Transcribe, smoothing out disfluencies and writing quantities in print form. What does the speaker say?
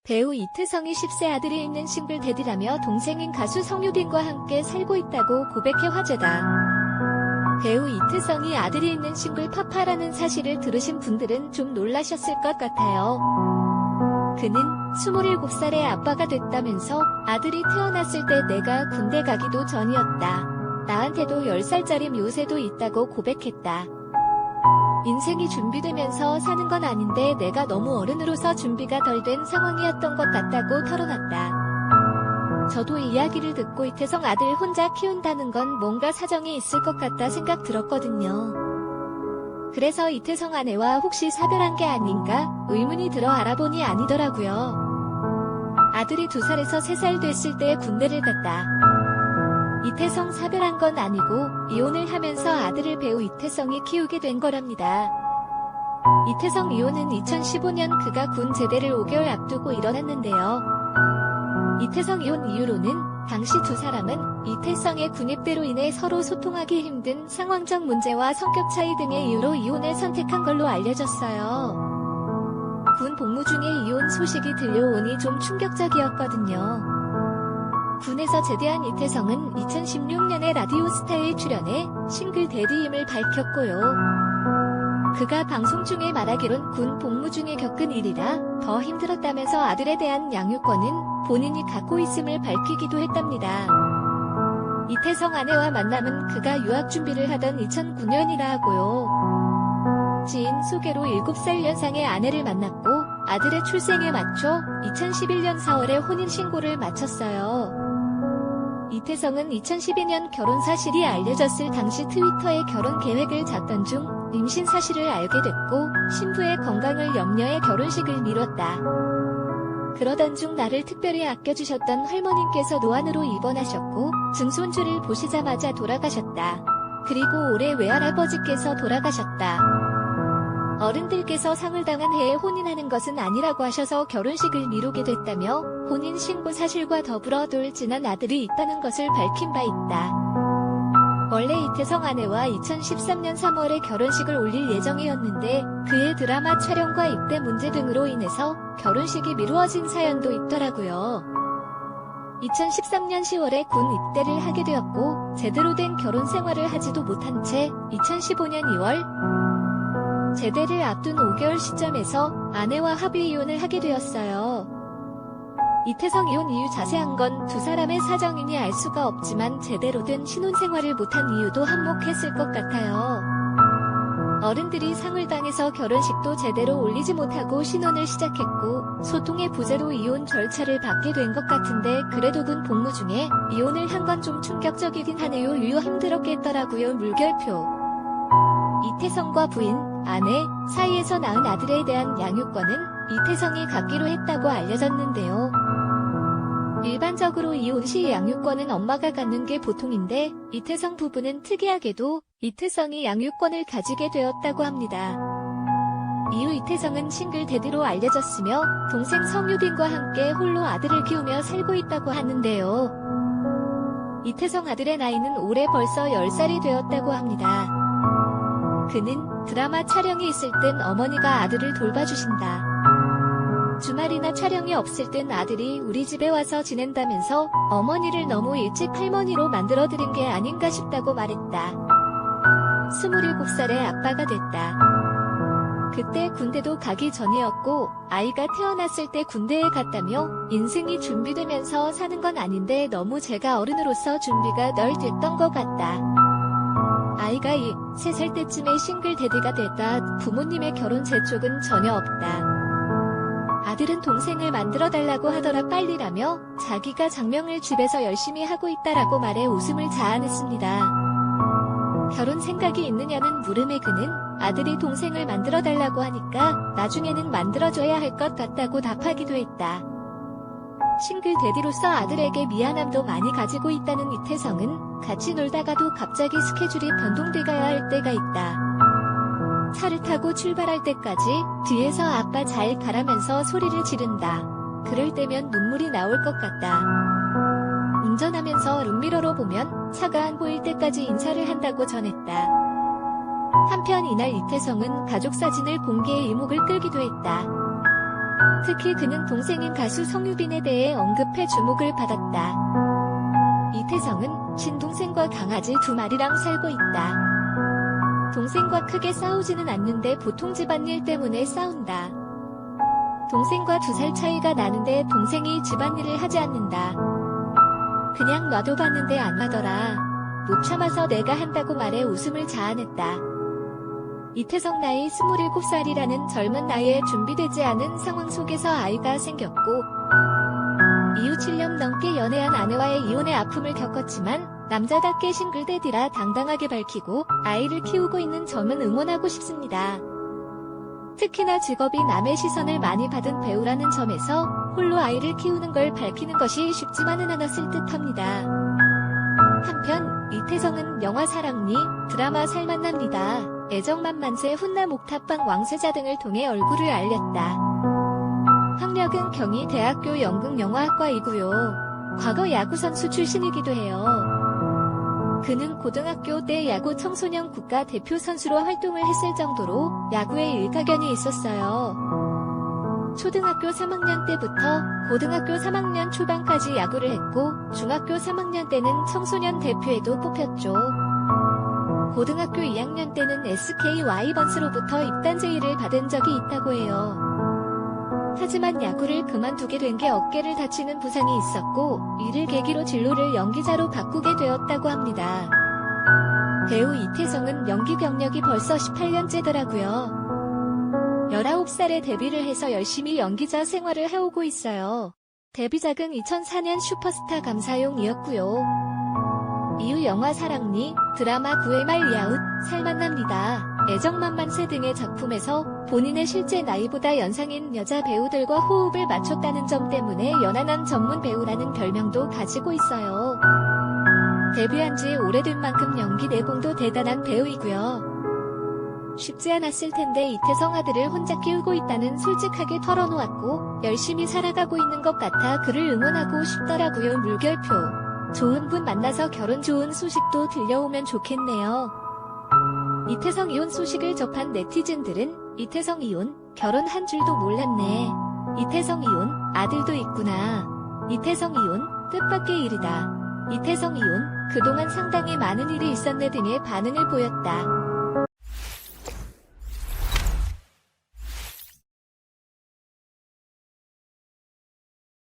배우 이태성이 10세 아들이 있는 싱글 대디라며 동생인 가수 성유빈과 함께 살고 있다고 고백해 화제다. 배우 이태성이 아들이 있는 싱글 파파라는 사실을 들으신 분들은 좀 놀라셨을 것 같아요. 그는 27살의 아빠가 됐다면서 아들이 태어났을 때 내가 군대 가기도 전이었다. 나한테도 10살짜리 묘세도 있다고 고백했다. 인생이 준비되면서 사는 건 아닌데 내가 너무 어른으로서 준비가 덜 된 상황이었던 것 같다고 털어놨다. 저도 이 이야기를 듣고 이태성 아들 혼자 키운다는 건 뭔가 사정이 있을 것 같다 생각 들었거든요. 그래서 이태성 아내와 혹시 사별한 게 아닌가 의문이 들어 알아보니 아니더라고요. 아들이 2살에서 3살 됐을 때 군대를 갔다. 이태성 사별한 건 아니고 이혼을 하면서 아들을 배우 이태성이 키우게 된 거랍니다. 이태성 이혼은 2015년 그가 군 제대를 5개월 앞두고 일어났는데요. 이태성 이혼 이유로는 당시 두 사람은 이태성의 군입대로 인해 서로 소통하기 힘든 상황적 문제와 성격 차이 등의 이유로 이혼을 선택한 걸로 알려졌어요. 군 복무 중에 이혼 소식이 들려오니 좀 충격적이었거든요. 군에서 제대한 이태성은 2016년에 라디오스타에 출연해 싱글 대디임을 밝혔고요. 그가 방송 중에 말하기론 군 복무 중에 겪은 일이라 더 힘들었다면서 아들에 대한 양육권은 본인이 갖고 있음을 밝히기도 했답니다. 이태성 아내와 만남은 그가 유학 준비를 하던 2009년이라 하고요. 지인 소개로 7살 연상의 아내를 만났고 아들의 출생에 맞춰 2011년 4월에 혼인신고를 마쳤어요. 이태성은 2012년 결혼 사실이 알려졌을 당시 트위터에 결혼 계획을 짰던 중 임신 사실을 알게 됐고 신부의 건강을 염려해 결혼식을 미뤘다. 그러던 중 나를 특별히 아껴주셨던 할머님께서 노안으로 입원하셨고 증손주를 보시자마자 돌아가셨다. 그리고 올해 외할아버지께서 돌아가셨다. 어른들께서 상을 당한 해에 혼인하는 것은 아니라고 하셔서 결혼식을 미루게 됐다며 혼인신고 사실과 더불어 돌진한 아들이 있다는 것을 밝힌 바 있다. 원래 이태성 아내와 2013년 3월에 결혼식을 올릴 예정이었는데 그의 드라마 촬영과 입대 문제 등으로 인해서 결혼식이 미루어진 사연도 있더라고요. 2013년 10월에 군 입대를 하게 되었고 제대로 된 결혼 생활을 하지도 못한 채 2015년 2월 제대를 앞둔 5개월 시점에서 아내와 합의 이혼을 하게 되었어요. 이태성 이혼 이유 자세한 건 두 사람의 사정이니 알 수가 없지만 제대로 된 신혼생활을 못한 이유도 한몫했을 것 같아요. 어른들이 상을 당해서 결혼식도 제대로 올리지 못하고 신혼을 시작했고 소통의 부재로 이혼 절차를 밟게 된 것 같은데 그래도 군 복무 중에 이혼을 한 건 좀 충격적이긴 하네요. 유유 힘들었겠더라고요. 물결표. 이태성과 부인, 아내 사이에서 낳은 아들에 대한 양육권은 이태성이 갖기로 했다고 알려졌는데요. 일반적으로 이혼 시 양육권은 엄마가 갖는 게 보통인데 이태성 부부는 특이하게도 이태성이 양육권을 가지게 되었다고 합니다. 이후 이태성은 싱글 대디로 알려졌으며 동생 성유빈과 함께 홀로 아들을 키우며 살고 있다고 하는데요. 이태성 아들의 나이는 올해 벌써 10살이 되었다고 합니다. 그는 드라마 촬영이 있을 땐 어머니가 아들을 돌봐주신다. 주말이나 촬영이 없을 땐 아들이 우리 집에 와서 지낸다면서 어머니를 너무 일찍 할머니로 만들어드린 게 아닌가 싶다고 말했다. 27살의 아빠가 됐다. 그때 군대도 가기 전이었고 아이가 태어났을 때 군대에 갔다며 인생이 준비되면서 사는 건 아닌데 너무 제가 어른으로서 준비가 덜 됐던 것 같다. 아이가 3살 때쯤에 싱글 대디가 됐다. 부모님의 결혼 재촉은 전혀 없다. 아들은 동생을 만들어달라고 하더라 빨리라며 자기가 장명을 집에서 열심히 하고 있다라고 말해 웃음을 자아냈습니다. 결혼 생각이 있느냐는 물음에 그는 아들이 동생을 만들어달라고 하니까 나중에는 만들어줘야 할 것 같다고 답하기도 했다. 싱글 대디로서 아들에게 미안함도 많이 가지고 있다는 이태성은 같이 놀다가도 갑자기 스케줄이 변동돼 가야 할 때가 있다. 차를 타고 출발할 때까지 뒤에서 아빠 잘 가라면서 소리를 지른다. 그럴 때면 눈물이 나올 것 같다. 운전하면서 룸미러로 보면 차가 안 보일 때까지 인사를 한다고 전했다. 한편 이날 이태성은 가족 사진을 공개해 이목을 끌기도 했다. 특히 그는 동생인 가수 성유빈에 대해 언급해 주목을 받았다. 이태성은 친동생과 강아지 2마리랑 살고 있다. 동생과 크게 싸우지는 않는데 보통 집안일 때문에 싸운다. 동생과 2살 차이가 나는데 동생이 집안일을 하지 않는다. 그냥 놔둬봤는데 안 하더라. 못 참아서 내가 한다고 말해 웃음을 자아냈다. 이태성 나이 27살이라는 젊은 나이에 준비되지 않은 상황 속에서 아이가 생겼고 이후 7년 넘게 연애한 아내와의 이혼의 아픔을 겪었지만 남자답게 싱글데디라 당당하게 밝히고 아이를 키우고 있는 점은 응원하고 싶습니다. 특히나 직업이 남의 시선을 많이 받은 배우라는 점에서 홀로 아이를 키우는 걸 밝히는 것이 쉽지만은 않았을 듯합니다. 한편 이태성은 영화 사랑니, 드라마 살만납니다, 애정만만세, 훈남 옥탑방 왕세자 등을 통해 얼굴을 알렸다. 학력은 경희대학교 연극영화학과이고요. 과거 야구선수 출신이기도 해요. 그는 고등학교 때 야구 청소년 국가대표 선수로 활동을 했을 정도로 야구에 일가견이 있었어요. 초등학교 3학년 때부터 고등학교 3학년 초반까지 야구를 했고 중학교 3학년 때는 청소년 대표에도 뽑혔죠. 고등학교 2학년 때는 SK 와이번스로부터 입단 제의를 받은 적이 있다고 해요. 하지만 야구를 그만두게 된 게 어깨를 다치는 부상이 있었고 이를 계기로 진로를 연기자로 바꾸게 되었다고 합니다. 배우 이태성은 연기 경력이 벌써 18년째더라고요. 19살에 데뷔를 해서 열심히 연기자 생활을 해오고 있어요. 데뷔작은 2004년 슈퍼스타 감사용이었고요. 이후 영화 사랑니, 드라마 9회 말 야웃, 살만납니다, 애정만만세 등의 작품에서 본인의 실제 나이보다 연상인 여자 배우들과 호흡을 맞췄다는 점 때문에 연하남 전문 배우라는 별명도 가지고 있어요. 데뷔한 지 오래된 만큼 연기 내공도 대단한 배우이고요. 쉽지 않았을 텐데 이태성 아들을 혼자 키우고 있다는 솔직하게 털어놓았고 열심히 살아가고 있는 것 같아 그를 응원하고 싶더라고요. 물결표. 좋은 분 만나서 결혼 좋은 소식도 들려오면 좋겠네요. 이태성 이혼 소식을 접한 네티즌들은 이태성 이혼, 결혼한 줄도 몰랐네. 이태성 이혼, 아들도 있구나. 이태성 이혼, 뜻밖의 일이다. 이태성 이혼, 그동안 상당히 많은 일이 있었네 등의 반응을 보였다.